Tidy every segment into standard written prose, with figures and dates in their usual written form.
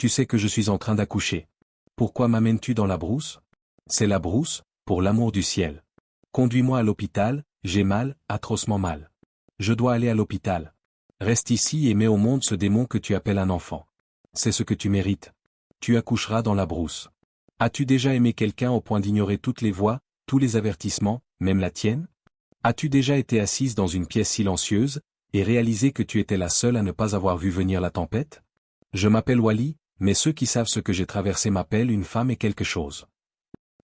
Tu sais que je suis en train d'accoucher. Pourquoi m'amènes-tu dans la brousse? C'est la brousse, pour l'amour du ciel. Conduis-moi à l'hôpital, j'ai mal, atrocement mal. Je dois aller à l'hôpital. Reste ici et mets au monde ce démon que tu appelles un enfant. C'est ce que tu mérites. Tu accoucheras dans la brousse. As-tu déjà aimé quelqu'un au point d'ignorer toutes les voix, tous les avertissements, même la tienne? As-tu déjà été assise dans une pièce silencieuse, et réalisé que tu étais la seule à ne pas avoir vu venir la tempête? Je m'appelle Wally, mais ceux qui savent ce que j'ai traversé m'appellent une femme et quelque chose.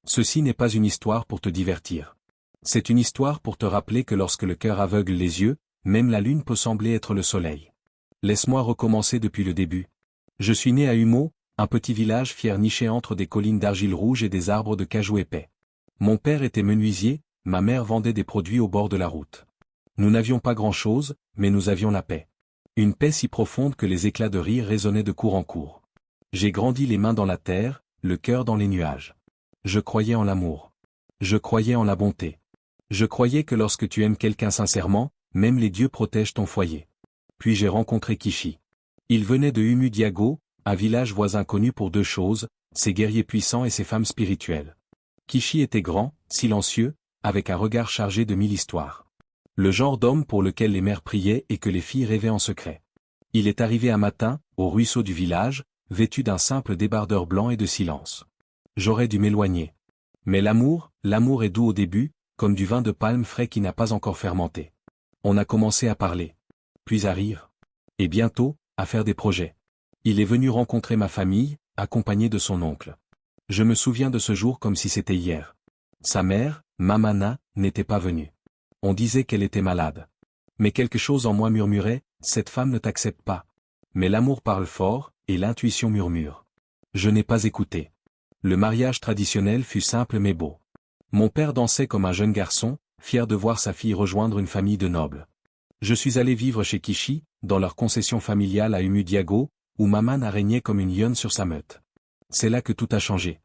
Ceci n'est pas une histoire pour te divertir. C'est une histoire pour te rappeler que lorsque le cœur aveugle les yeux, même la lune peut sembler être le soleil. Laisse-moi recommencer depuis le début. Je suis né à Humeau, un petit village fier niché entre des collines d'argile rouge et des arbres de cajou épais. Mon père était menuisier, ma mère vendait des produits au bord de la route. Nous n'avions pas grand-chose, mais nous avions la paix. Une paix si profonde que les éclats de rire résonnaient de cour en cour. J'ai grandi les mains dans la terre, le cœur dans les nuages. Je croyais en l'amour. Je croyais en la bonté. Je croyais que lorsque tu aimes quelqu'un sincèrement, même les dieux protègent ton foyer. Puis j'ai rencontré Kishi. Il venait de Humu-Diago, un village voisin connu pour deux choses, ses guerriers puissants et ses femmes spirituelles. Kishi était grand, silencieux, avec un regard chargé de 1000 histoires. Le genre d'homme pour lequel les mères priaient et que les filles rêvaient en secret. Il est arrivé un matin, au ruisseau du village, vêtu d'un simple débardeur blanc et de silence. J'aurais dû m'éloigner. Mais l'amour est doux au début, comme du vin de palme frais qui n'a pas encore fermenté. On a commencé à parler. Puis à rire. Et bientôt, à faire des projets. Il est venu rencontrer ma famille, accompagné de son oncle. Je me souviens de ce jour comme si c'était hier. Sa mère, Mamana, n'était pas venue. On disait qu'elle était malade. Mais quelque chose en moi murmurait, cette femme ne t'accepte pas. Mais l'amour parle fort, et l'intuition murmure. Je n'ai pas écouté. Le mariage traditionnel fut simple mais beau. Mon père dansait comme un jeune garçon, fier de voir sa fille rejoindre une famille de nobles. Je suis allé vivre chez Kishi, dans leur concession familiale à Humu-Diago, où Mamana régnait comme une lionne sur sa meute. C'est là que tout a changé.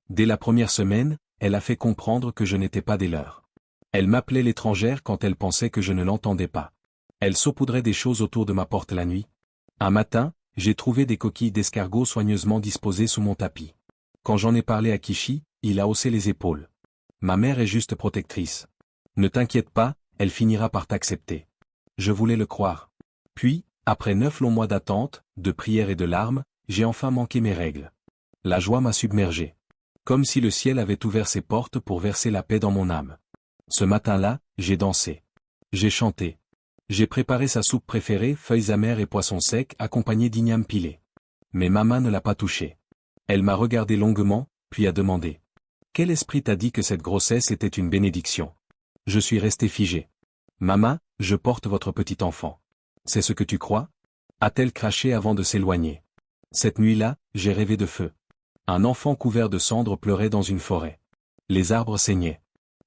Dès la première semaine, elle a fait comprendre que je n'étais pas des leurs. Elle m'appelait l'étrangère quand elle pensait que je ne l'entendais pas. Elle saupoudrait des choses autour de ma porte la nuit. Un matin, j'ai trouvé des coquilles d'escargot soigneusement disposées sous mon tapis. Quand j'en ai parlé à Kishi, il a haussé les épaules. Ma mère est juste protectrice. Ne t'inquiète pas, elle finira par t'accepter. Je voulais le croire. Puis, après 9 longs mois d'attente, de prières et de larmes, j'ai enfin manqué mes règles. La joie m'a submergé. Comme si le ciel avait ouvert ses portes pour verser la paix dans mon âme. Ce matin-là, j'ai dansé. J'ai chanté. J'ai préparé sa soupe préférée, feuilles amères et poissons secs accompagnés d'igname pilé. Mais maman ne l'a pas touché. Elle m'a regardé longuement, puis a demandé. Quel esprit t'a dit que cette grossesse était une bénédiction? Je suis resté figé. Maman, je porte votre petit enfant. C'est ce que tu crois? A-t-elle craché avant de s'éloigner? Cette nuit-là, j'ai rêvé de feu. Un enfant couvert de cendres pleurait dans une forêt. Les arbres saignaient.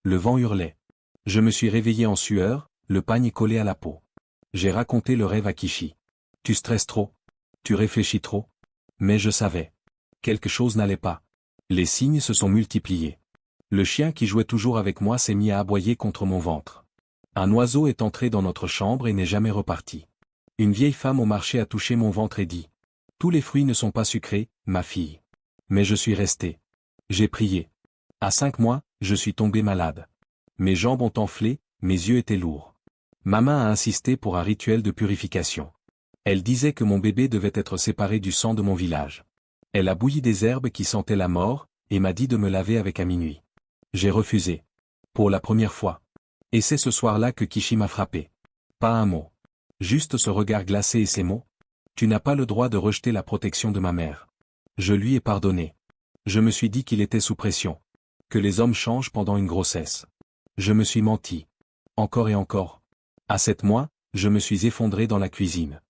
Le vent hurlait. Je me suis réveillé en sueur, le pagne collé à la peau. J'ai raconté le rêve à Kishi. Tu stresses trop? Tu réfléchis trop? Mais je savais. Quelque chose n'allait pas. Les signes se sont multipliés. Le chien qui jouait toujours avec moi s'est mis à aboyer contre mon ventre. Un oiseau est entré dans notre chambre et n'est jamais reparti. Une vieille femme au marché a touché mon ventre et dit. Tous les fruits ne sont pas sucrés, ma fille. Mais je suis resté. J'ai prié. À 5 mois, je suis tombé malade. Mes jambes ont enflé, mes yeux étaient lourds. Maman a insisté pour un rituel de purification. Elle disait que mon bébé devait être séparé du sang de mon village. Elle a bouilli des herbes qui sentaient la mort, et m'a dit de me laver avec à minuit. J'ai refusé. Pour la première fois. Et c'est ce soir-là que Kishi m'a frappé. Pas un mot. Juste ce regard glacé et ces mots. Tu n'as pas le droit de rejeter la protection de ma mère. Je lui ai pardonné. Je me suis dit qu'il était sous pression. Que les hommes changent pendant une grossesse. Je me suis menti. Encore et encore. À 7 mois, je me suis effondré dans la cuisine.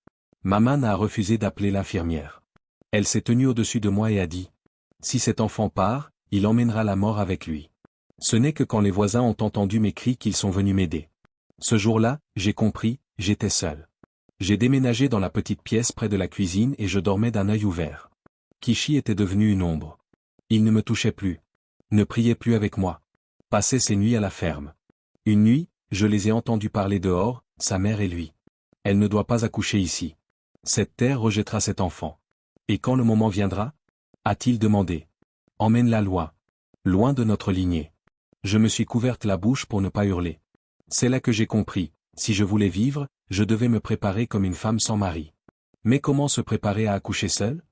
Maman a refusé d'appeler l'infirmière. Elle s'est tenue au-dessus de moi et a dit. Si cet enfant part, il emmènera la mort avec lui. Ce n'est que quand les voisins ont entendu mes cris qu'ils sont venus m'aider. Ce jour-là, j'ai compris, j'étais seul. J'ai déménagé dans la petite pièce près de la cuisine et je dormais d'un œil ouvert. Kishi était devenu une ombre. Il ne me touchait plus. Ne priait plus avec moi. Passait ses nuits à la ferme. Une nuit, je les ai entendus parler dehors, sa mère et lui. Elle ne doit pas accoucher ici. Cette terre rejettera cet enfant. Et quand le moment viendra? A-t-il demandé. Emmène-la loin. Loin de notre lignée. Je me suis couverte la bouche pour ne pas hurler. C'est là que j'ai compris, si je voulais vivre, je devais me préparer comme une femme sans mari. Mais comment se préparer à accoucher seule?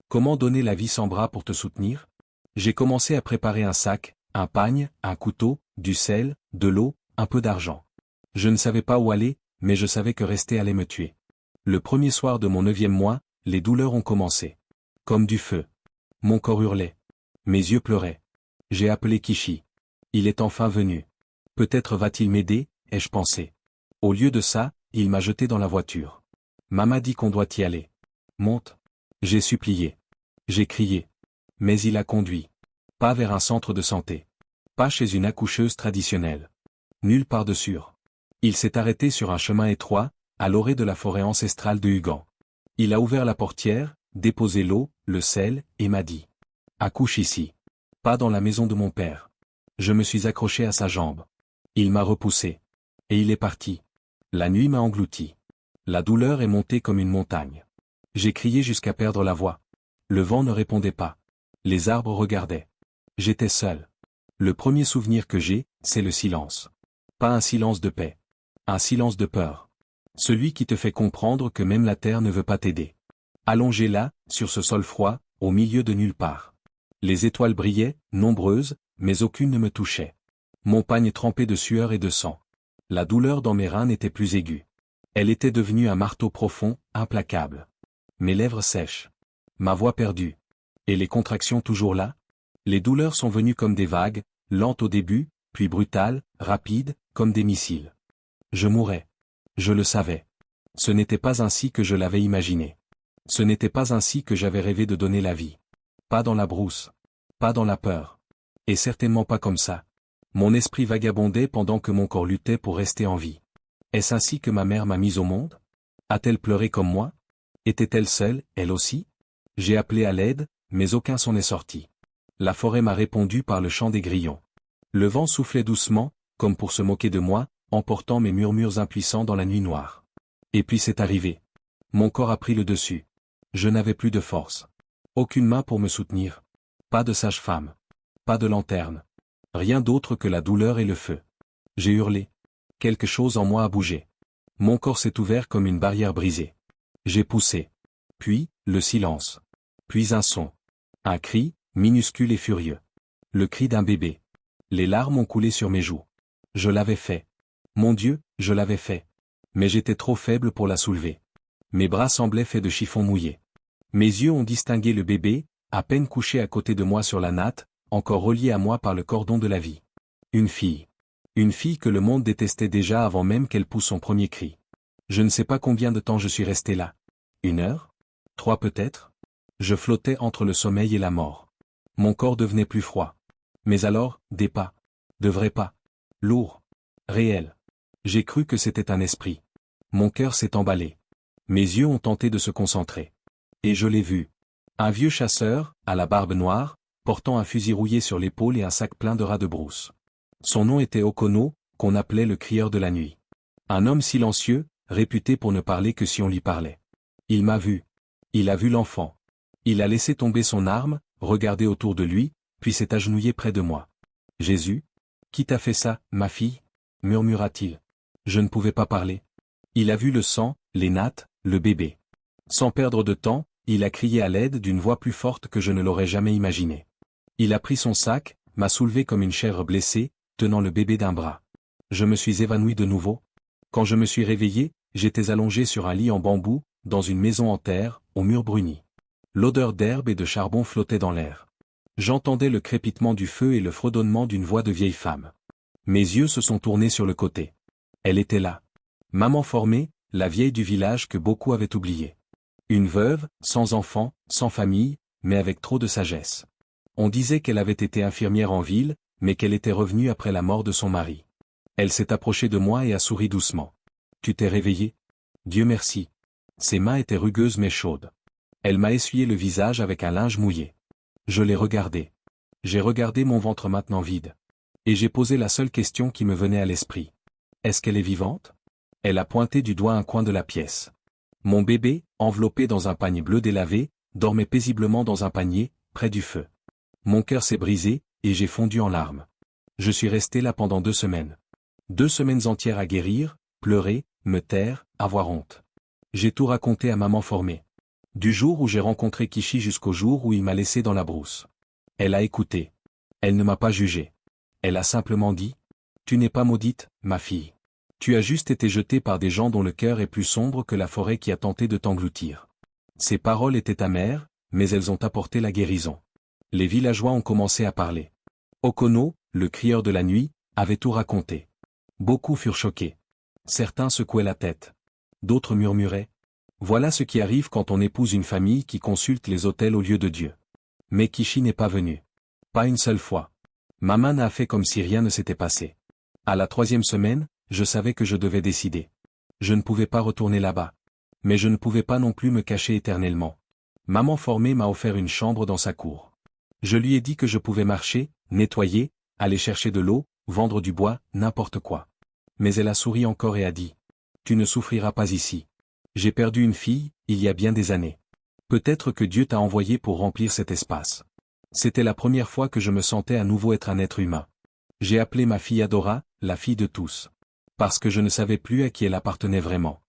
Comment donner la vie sans bras pour te soutenir? J'ai commencé à préparer un sac, un pagne, un couteau, du sel, de l'eau, un peu d'argent. Je ne savais pas où aller, mais je savais que rester allait me tuer. Le premier soir de mon 9e mois, les douleurs ont commencé. Comme du feu. Mon corps hurlait. Mes yeux pleuraient. J'ai appelé Kishi. Il est enfin venu. Peut-être va-t-il m'aider, ai-je pensé. Au lieu de ça, il m'a jeté dans la voiture. Maman dit qu'on doit y aller. Monte. J'ai supplié. J'ai crié. Mais il a conduit. Pas vers un centre de santé. Pas chez une accoucheuse traditionnelle. Nulle part de sûr. Il s'est arrêté sur un chemin étroit, à l'orée de la forêt ancestrale de Hugan. Il a ouvert la portière, déposé l'eau, le sel, et m'a dit. Accouche ici. Pas dans la maison de mon père. Je me suis accroché à sa jambe. Il m'a repoussé. Et il est parti. La nuit m'a englouti. La douleur est montée comme une montagne. J'ai crié jusqu'à perdre la voix. Le vent ne répondait pas. Les arbres regardaient. J'étais seul. Le premier souvenir que j'ai, c'est le silence. Pas un silence de paix. Un silence de peur. Celui qui te fait comprendre que même la terre ne veut pas t'aider. Allongé là, sur ce sol froid, au milieu de nulle part. Les étoiles brillaient, nombreuses, mais aucune ne me touchait. Mon pagne trempé de sueur et de sang. La douleur dans mes reins n'était plus aiguë. Elle était devenue un marteau profond, implacable. Mes lèvres sèches. Ma voix perdue. Et les contractions toujours là? Les douleurs sont venues comme des vagues, lentes au début, puis brutales, rapides, comme des missiles. Je mourais. Je le savais. Ce n'était pas ainsi que je l'avais imaginé. Ce n'était pas ainsi que j'avais rêvé de donner la vie. Pas dans la brousse. Pas dans la peur. Et certainement pas comme ça. Mon esprit vagabondait pendant que mon corps luttait pour rester en vie. Est-ce ainsi que ma mère m'a mise au monde? A-t-elle pleuré comme moi? Était-elle seule, elle aussi? J'ai appelé à l'aide, mais aucun son n'est sorti. La forêt m'a répondu par le chant des grillons. Le vent soufflait doucement, comme pour se moquer de moi, emportant mes murmures impuissants dans la nuit noire. Et puis c'est arrivé. Mon corps a pris le dessus. Je n'avais plus de force. Aucune main pour me soutenir. Pas de sage-femme. Pas de lanterne. Rien d'autre que la douleur et le feu. J'ai hurlé. Quelque chose en moi a bougé. Mon corps s'est ouvert comme une barrière brisée. J'ai poussé. Puis, le silence. Puis un son. Un cri, minuscule et furieux. Le cri d'un bébé. Les larmes ont coulé sur mes joues. Je l'avais fait. Mon Dieu, je l'avais fait. Mais j'étais trop faible pour la soulever. Mes bras semblaient faits de chiffon mouillé. Mes yeux ont distingué le bébé, à peine couché à côté de moi sur la natte, encore relié à moi par le cordon de la vie. Une fille. Une fille que le monde détestait déjà avant même qu'elle pousse son premier cri. Je ne sais pas combien de temps je suis resté là. 1 heure? 3 peut-être? Je flottais entre le sommeil et la mort. Mon corps devenait plus froid. Mais alors, des pas. De vrais pas. Lourds. Réels. J'ai cru que c'était un esprit. Mon cœur s'est emballé. Mes yeux ont tenté de se concentrer. Et je l'ai vu. Un vieux chasseur, à la barbe noire, portant un fusil rouillé sur l'épaule et un sac plein de rats de brousse. Son nom était Okono, qu'on appelait le crieur de la nuit. Un homme silencieux, réputé pour ne parler que si on lui parlait. Il m'a vu. Il a vu l'enfant. Il a laissé tomber son arme, regardé autour de lui, puis s'est agenouillé près de moi. Jésus? Qui t'a fait ça, ma fille? Murmura-t-il. Je ne pouvais pas parler. Il a vu le sang, les nattes, le bébé. Sans perdre de temps, il a crié à l'aide d'une voix plus forte que je ne l'aurais jamais imaginé. Il a pris son sac, m'a soulevé comme une chèvre blessée, tenant le bébé d'un bras. Je me suis évanoui de nouveau. Quand je me suis réveillé, j'étais allongé sur un lit en bambou, dans une maison en terre, aux murs brunis. L'odeur d'herbe et de charbon flottait dans l'air. J'entendais le crépitement du feu et le fredonnement d'une voix de vieille femme. Mes yeux se sont tournés sur le côté. Elle était là. Maman formée, la vieille du village que beaucoup avaient oubliée. Une veuve, sans enfant, sans famille, mais avec trop de sagesse. On disait qu'elle avait été infirmière en ville, mais qu'elle était revenue après la mort de son mari. Elle s'est approchée de moi et a souri doucement. Tu t'es réveillé? Dieu merci. Ses mains étaient rugueuses mais chaudes. Elle m'a essuyé le visage avec un linge mouillé. Je l'ai regardé. J'ai regardé mon ventre maintenant vide. Et j'ai posé la seule question qui me venait à l'esprit. Est-ce qu'elle est vivante? Elle a pointé du doigt un coin de la pièce. Mon bébé, enveloppé dans un pagne bleu délavé, dormait paisiblement dans un panier, près du feu. Mon cœur s'est brisé, et j'ai fondu en larmes. Je suis resté là pendant 2 semaines. 2 semaines entières à guérir, pleurer, me taire, avoir honte. J'ai tout raconté à maman formée. Du jour où j'ai rencontré Kishi jusqu'au jour où il m'a laissé dans la brousse. Elle a écouté. Elle ne m'a pas jugé. Elle a simplement dit « Tu n'es pas maudite, ma fille. Tu as juste été jetée par des gens dont le cœur est plus sombre que la forêt qui a tenté de t'engloutir. » Ces paroles étaient amères, mais elles ont apporté la guérison. Les villageois ont commencé à parler. Okono, le crieur de la nuit, avait tout raconté. Beaucoup furent choqués. Certains secouaient la tête. D'autres murmuraient. Voilà ce qui arrive quand on épouse une famille qui consulte les autels au lieu de Dieu. Mais Kishi n'est pas venu. Pas une seule fois. Maman a fait comme si rien ne s'était passé. À la 3e semaine, je savais que je devais décider. Je ne pouvais pas retourner là-bas. Mais je ne pouvais pas non plus me cacher éternellement. Maman formée m'a offert une chambre dans sa cour. Je lui ai dit que je pouvais marcher, nettoyer, aller chercher de l'eau, vendre du bois, n'importe quoi. Mais elle a souri encore et a dit « Tu ne souffriras pas ici. J'ai perdu une fille, il y a bien des années. Peut-être que Dieu t'a envoyé pour remplir cet espace. » C'était la première fois que je me sentais à nouveau être un être humain. J'ai appelé ma fille Adora, la fille de tous. Parce que je ne savais plus à qui elle appartenait vraiment.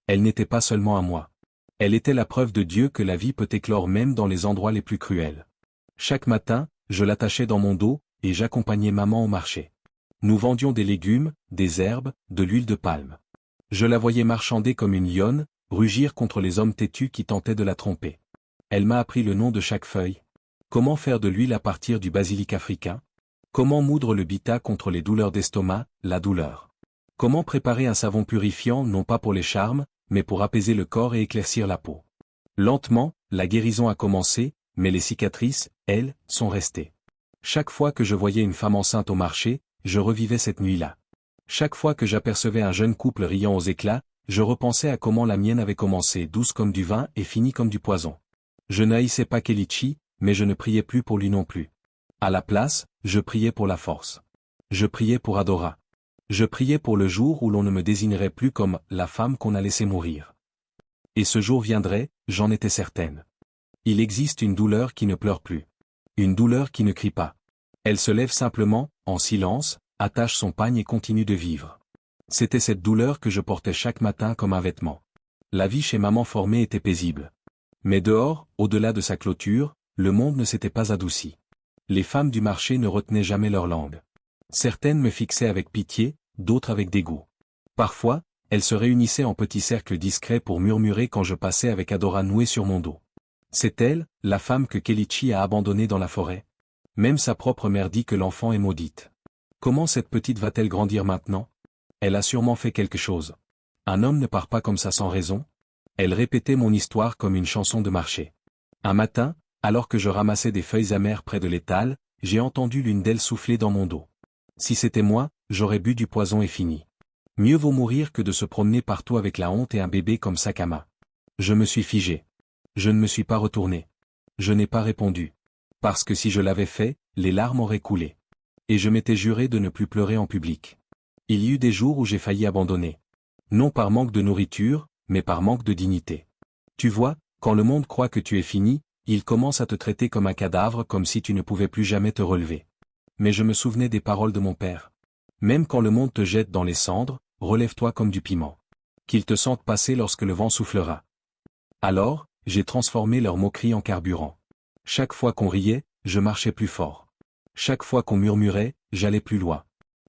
Elle n'était pas seulement à moi. Elle était la preuve de Dieu que la vie peut éclore même dans les endroits les plus cruels. Chaque matin, je l'attachais dans mon dos, et j'accompagnais maman au marché. Nous vendions des légumes, des herbes, de l'huile de palme. Je la voyais marchander comme une lionne, rugir contre les hommes têtus qui tentaient de la tromper. Elle m'a appris le nom de chaque feuille. Comment faire de l'huile à partir du basilic africain? Comment moudre le bita contre les douleurs d'estomac, la douleur? Comment préparer un savon purifiant non pas pour les charmes, mais pour apaiser le corps et éclaircir la peau? Lentement, la guérison a commencé, mais les cicatrices, elles, sont restées. Chaque fois que je voyais une femme enceinte au marché, je revivais cette nuit-là. Chaque fois que j'apercevais un jeune couple riant aux éclats, je repensais à comment la mienne avait commencé douce comme du vin et fini comme du poison. Je n'haïssais pas Kelichi, mais je ne priais plus pour lui non plus. À la place, je priais pour la force. Je priais pour Adora. Je priais pour le jour où l'on ne me désignerait plus comme la femme qu'on a laissée mourir. Et ce jour viendrait, j'en étais certaine. Il existe une douleur qui ne pleure plus. Une douleur qui ne crie pas. Elle se lève simplement, en silence, attache son pagne et continue de vivre. C'était cette douleur que je portais chaque matin comme un vêtement. La vie chez maman formée était paisible. Mais dehors, au-delà de sa clôture, le monde ne s'était pas adouci. Les femmes du marché ne retenaient jamais leur langue. Certaines me fixaient avec pitié, d'autres avec dégoût. Parfois, elles se réunissaient en petits cercles discrets pour murmurer quand je passais avec Adora nouée sur mon dos. C'est elle, la femme que Kelichi a abandonnée dans la forêt. Même sa propre mère dit que l'enfant est maudite. Comment cette petite va-t-elle grandir maintenant? Elle a sûrement fait quelque chose. Un homme ne part pas comme ça sans raison. Elle répétait mon histoire comme une chanson de marché. Un matin, alors que je ramassais des feuilles amères près de l'étal, j'ai entendu l'une d'elles souffler dans mon dos. Si c'était moi, j'aurais bu du poison et fini. Mieux vaut mourir que de se promener partout avec la honte et un bébé comme sac à main. Je me suis figé. Je ne me suis pas retourné. Je n'ai pas répondu. Parce que si je l'avais fait, les larmes auraient coulé. Et je m'étais juré de ne plus pleurer en public. Il y eut des jours où j'ai failli abandonner. Non par manque de nourriture, mais par manque de dignité. Tu vois, quand le monde croit que tu es fini, il commence à te traiter comme un cadavre comme si tu ne pouvais plus jamais te relever. Mais je me souvenais des paroles de mon père. Même quand le monde te jette dans les cendres, relève-toi comme du piment. Qu'ils te sentent passer lorsque le vent soufflera. Alors, j'ai transformé leurs moqueries en carburant. Chaque fois qu'on riait, je marchais plus fort. Chaque fois qu'on murmurait, j'allais plus loin.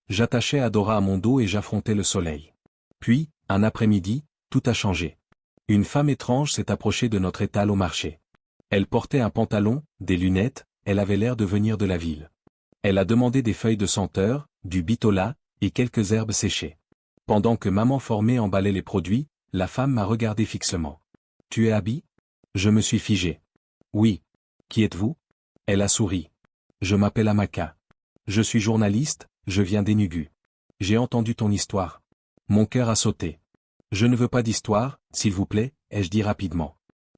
J'attachais Adora à mon dos et j'affrontais le soleil. Puis, un après-midi, tout a changé. Une femme étrange s'est approchée de notre étal au marché. Elle portait un pantalon, des lunettes, elle avait l'air de venir de la ville. Elle a demandé des feuilles de senteur, du bitola, et quelques herbes séchées. Pendant que maman formée emballait les produits, la femme m'a regardé fixement. « Tu es Abby ?» Je me suis figé. « Oui. Qui êtes-vous » Elle a souri. « Je m'appelle Amaka. Je suis journaliste, je viens d'Enugu. J'ai entendu ton histoire. » Mon cœur a sauté. « Je ne veux pas d'histoire, s'il vous plaît, ai-je dit rapidement.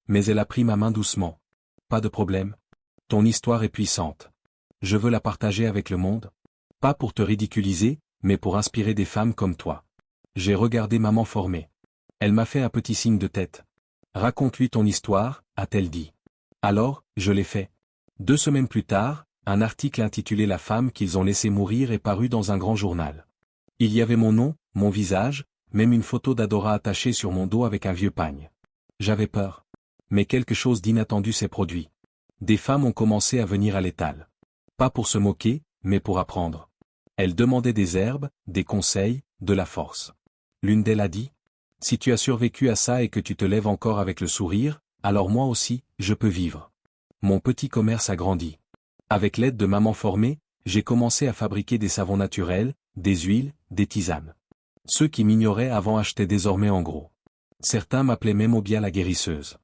Mais elle a pris ma main doucement. « Pas de problème. Ton histoire est puissante. Je veux la partager avec le monde. Pas pour te ridiculiser, mais pour inspirer des femmes comme toi. » J'ai regardé maman formée. Elle m'a fait un petit signe de tête. « Raconte-lui ton histoire, a-t-elle dit. Alors, je l'ai fait. 2 semaines plus tard, un article intitulé La femme qu'ils ont laissé mourir est paru dans un grand journal. Il y avait mon nom, mon visage, même une photo d'Adora attachée sur mon dos avec un vieux pagne. J'avais peur. Mais quelque chose d'inattendu s'est produit. Des femmes ont commencé à venir à l'étal. Pas pour se moquer, mais pour apprendre. Elles demandaient des herbes, des conseils, de la force. L'une d'elles a dit, « Si tu as survécu à ça et que tu te lèves encore avec le sourire, alors moi aussi, je peux vivre. » Mon petit commerce a grandi. Avec l'aide de maman formée, j'ai commencé à fabriquer des savons naturels, des huiles, des tisanes. Ceux qui m'ignoraient avant achetaient désormais en gros. Certains m'appelaient même Obia la guérisseuse.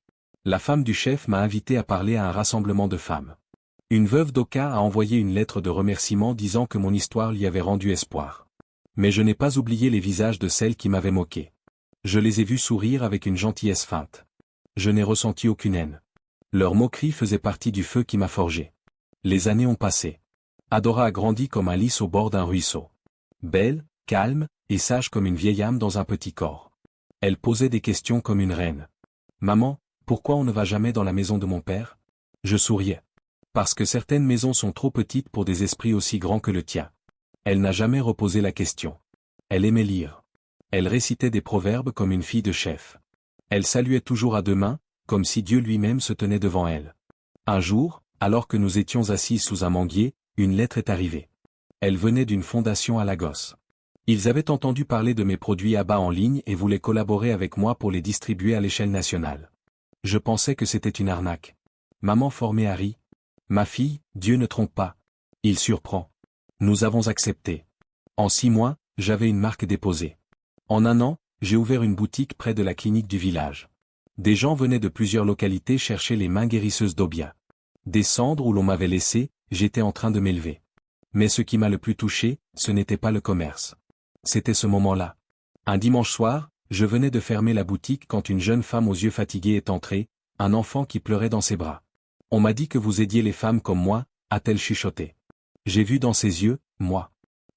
La femme du chef m'a invité à parler à un rassemblement de femmes. Une veuve d'Oka a envoyé une lettre de remerciement disant que mon histoire lui avait rendu espoir. Mais je n'ai pas oublié les visages de celles qui m'avaient moqué. Je les ai vus sourire avec une gentillesse feinte. Je n'ai ressenti aucune haine. Leur moquerie faisait partie du feu qui m'a forgé. Les années ont passé. Adora a grandi comme un lys au bord d'un ruisseau. Belle, calme, et sage comme une vieille âme dans un petit corps. Elle posait des questions comme une reine. « Maman, pourquoi on ne va jamais dans la maison de mon père ?» Je souriais. Parce que certaines maisons sont trop petites pour des esprits aussi grands que le tien. Elle n'a jamais reposé la question. Elle aimait lire. Elle récitait des proverbes comme une fille de chef. Elle saluait toujours à deux mains, comme si Dieu lui-même se tenait devant elle. Un jour, alors que nous étions assis sous un manguier, une lettre est arrivée. Elle venait d'une fondation à Lagos. Ils avaient entendu parler de mes produits Abba en ligne et voulaient collaborer avec moi pour les distribuer à l'échelle nationale. Je pensais que c'était une arnaque. Maman formée a ri. Ma fille, Dieu ne trompe pas. Il surprend. Nous avons accepté. En 6 mois, j'avais une marque déposée. En 1 an, j'ai ouvert une boutique près de la clinique du village. Des gens venaient de plusieurs localités chercher les mains guérisseuses d'Obia. Des cendres où l'on m'avait laissé, j'étais en train de m'élever. Mais ce qui m'a le plus touché, ce n'était pas le commerce. C'était ce moment-là. Un dimanche soir, je venais de fermer la boutique quand une jeune femme aux yeux fatigués est entrée, un enfant qui pleurait dans ses bras. « On m'a dit que vous aidiez les femmes comme moi », a-t-elle chuchoté. J'ai vu dans ses yeux, moi.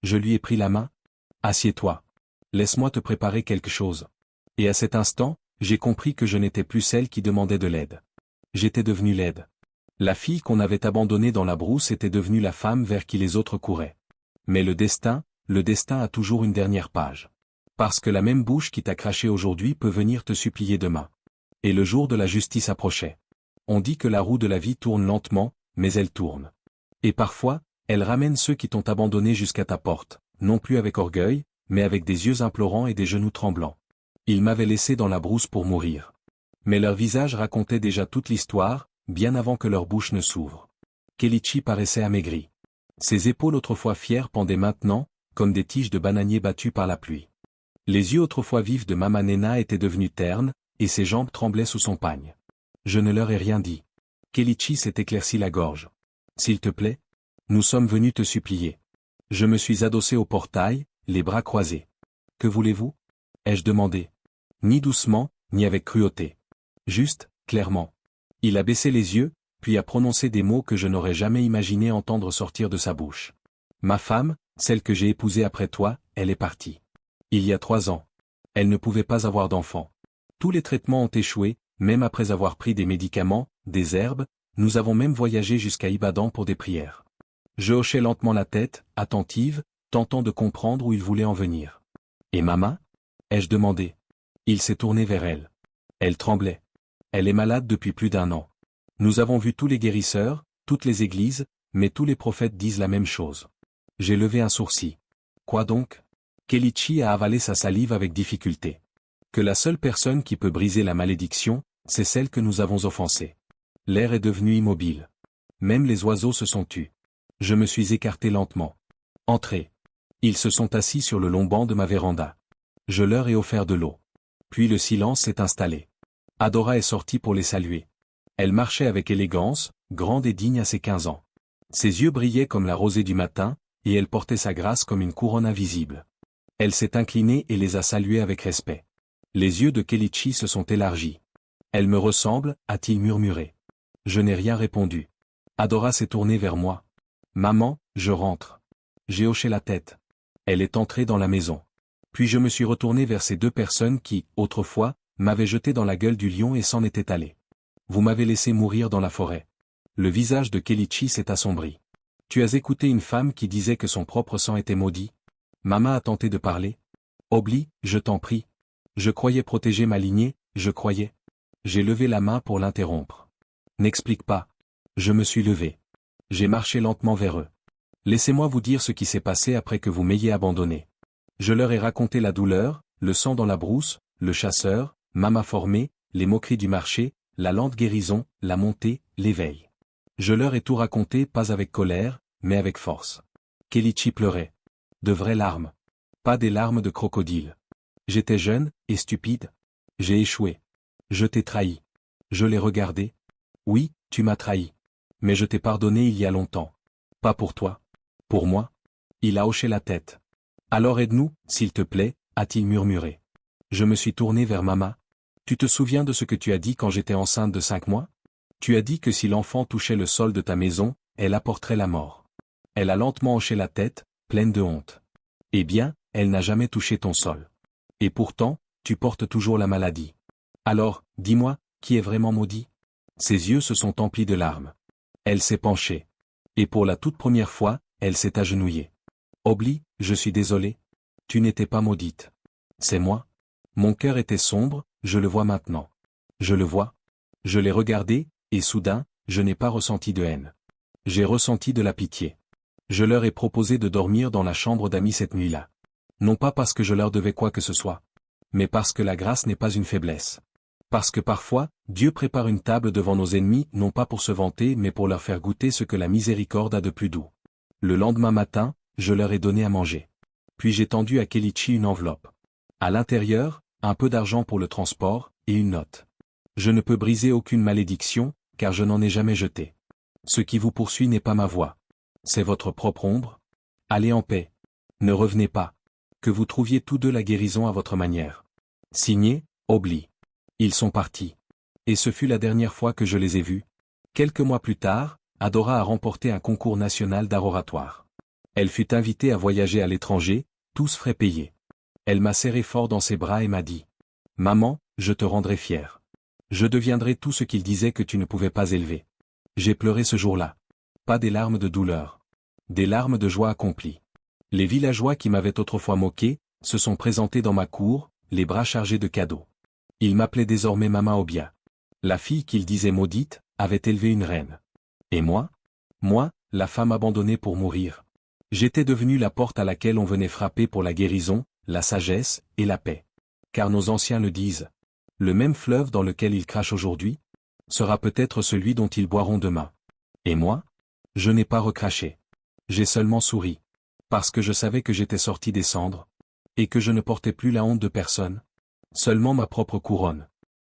Je lui ai pris la main. « Assieds-toi. Laisse-moi te préparer quelque chose. » Et à cet instant, j'ai compris que je n'étais plus celle qui demandait de l'aide. J'étais devenue l'aide. La fille qu'on avait abandonnée dans la brousse était devenue la femme vers qui les autres couraient. Mais le destin a toujours une dernière page. Parce que la même bouche qui t'a craché aujourd'hui peut venir te supplier demain. Et le jour de la justice approchait. On dit que la roue de la vie tourne lentement, mais elle tourne. Et parfois, elle ramène ceux qui t'ont abandonné jusqu'à ta porte, non plus avec orgueil, mais avec des yeux implorants et des genoux tremblants. Ils m'avaient laissé dans la brousse pour mourir. Mais leur visage racontait déjà toute l'histoire, bien avant que leur bouche ne s'ouvre. Kelichi paraissait amaigri. Ses épaules autrefois fières pendaient maintenant, comme des tiges de bananier battues par la pluie. Les yeux autrefois vifs de Mama Nena étaient devenus ternes, et ses jambes tremblaient sous son pagne. Je ne leur ai rien dit. Kelichi s'est éclairci la gorge. « S'il te plaît, nous sommes venus te supplier. » Je me suis adossé au portail, les bras croisés. « Que voulez-vous » ai-je demandé. Ni doucement, ni avec cruauté. Juste, clairement. Il a baissé les yeux, puis a prononcé des mots que je n'aurais jamais imaginé entendre sortir de sa bouche. « Ma femme, celle que j'ai épousée après toi, elle est partie. Il y a 3 ans. Elle ne pouvait pas avoir d'enfant. Tous les traitements ont échoué, même après avoir pris des médicaments, des herbes, nous avons même voyagé jusqu'à Ibadan pour des prières. » Je hochai lentement la tête, attentive, tentant de comprendre où il voulait en venir. « Et maman » ai-je demandé. Il s'est tourné vers elle. Elle tremblait. Elle est malade depuis plus d'1 an. Nous avons vu tous les guérisseurs, toutes les églises, mais tous les prophètes disent la même chose. J'ai levé un sourcil. Quoi donc? Kelichi a avalé sa salive avec difficulté. Que la seule personne qui peut briser la malédiction, c'est celle que nous avons offensée. L'air est devenu immobile. Même les oiseaux se sont tus. Je me suis écarté lentement. Entrez. Ils se sont assis sur le long banc de ma véranda. Je leur ai offert de l'eau. Puis le silence s'est installé. Adora est sortie pour les saluer. Elle marchait avec élégance, grande et digne à ses 15 ans. Ses yeux brillaient comme la rosée du matin, et elle portait sa grâce comme une couronne invisible. Elle s'est inclinée et les a salués avec respect. Les yeux de Kelichi se sont élargis. « Elle me ressemble » a-t-il murmuré. Je n'ai rien répondu. Adora s'est tournée vers moi. « Maman, je rentre. » J'ai hoché la tête. Elle est entrée dans la maison. Puis je me suis retourné vers ces 2 personnes qui, autrefois, m'avaient jeté dans la gueule du lion et s'en étaient allées. Vous m'avez laissé mourir dans la forêt. Le visage de Kenichi s'est assombri. Tu as écouté une femme qui disait que son propre sang était maudit? Mama a tenté de parler. Obli, je t'en prie. Je croyais protéger ma lignée, je croyais. J'ai levé la main pour l'interrompre. N'explique pas. Je me suis levé. J'ai marché lentement vers eux. Laissez-moi vous dire ce qui s'est passé après que vous m'ayez abandonné. Je leur ai raconté la douleur, le sang dans la brousse, le chasseur, Mama formée, les moqueries du marché, la lente guérison, la montée, l'éveil. Je leur ai tout raconté pas avec colère, mais avec force. Kenichi pleurait. De vraies larmes. Pas des larmes de crocodile. J'étais jeune, et stupide. J'ai échoué. Je t'ai trahi. Je l'ai regardé. Oui, tu m'as trahi. Mais je t'ai pardonné il y a longtemps. Pas pour toi. Pour moi? Il a hoché la tête. Alors aide-nous, s'il te plaît, a-t-il murmuré. Je me suis tourné vers Mama. Tu te souviens de ce que tu as dit quand j'étais enceinte de 5 mois? Tu as dit que si l'enfant touchait le sol de ta maison, elle apporterait la mort. Elle a lentement hoché la tête, pleine de honte. Eh bien, elle n'a jamais touché ton sol. Et pourtant, tu portes toujours la maladie. Alors, dis-moi, qui est vraiment maudit? Ses yeux se sont emplis de larmes. Elle s'est penchée. Et pour la toute première fois, elle s'est agenouillée. Obli, je suis désolé. Tu n'étais pas maudite. C'est moi. Mon cœur était sombre, je le vois maintenant. Je le vois. Je l'ai regardé, et soudain, je n'ai pas ressenti de haine. J'ai ressenti de la pitié. Je leur ai proposé de dormir dans la chambre d'amis cette nuit-là. Non pas parce que je leur devais quoi que ce soit, mais parce que la grâce n'est pas une faiblesse. Parce que parfois, Dieu prépare une table devant nos ennemis non pas pour se vanter mais pour leur faire goûter ce que la miséricorde a de plus doux. Le lendemain matin, je leur ai donné à manger. Puis j'ai tendu à Kenichi une enveloppe. À l'intérieur, un peu d'argent pour le transport, et une note. Je ne peux briser aucune malédiction, car je n'en ai jamais jeté. Ce qui vous poursuit n'est pas ma voix. C'est votre propre ombre. Allez en paix. Ne revenez pas. Que vous trouviez tous deux la guérison à votre manière. Signé, Obli. Ils sont partis. Et ce fut la dernière fois que je les ai vus. Quelques mois plus tard, Adora a remporté un concours national d'art oratoire. Elle fut invitée à voyager à l'étranger, tous frais payés. Elle m'a serré fort dans ses bras et m'a dit « Maman, je te rendrai fière. Je deviendrai tout ce qu'il disait que tu ne pouvais pas élever. » J'ai pleuré ce jour-là. Pas des larmes de douleur. Des larmes de joie accomplie. Les villageois qui m'avaient autrefois moqué, se sont présentés dans ma cour, les bras chargés de cadeaux. Ils m'appelaient désormais Mama Obia. La fille qu'ils disaient maudite, avait élevé une reine. Et moi? Moi, la femme abandonnée pour mourir. J'étais devenue la porte à laquelle on venait frapper pour la guérison, la sagesse, et la paix. Car nos anciens le disent. Le même fleuve dans lequel ils crachent aujourd'hui, sera peut-être celui dont ils boiront demain. Et moi? Je n'ai pas recraché. J'ai seulement souri. Parce que je savais que j'étais sorti des cendres. Et que je ne portais plus la honte de personne. Seulement ma propre couronne.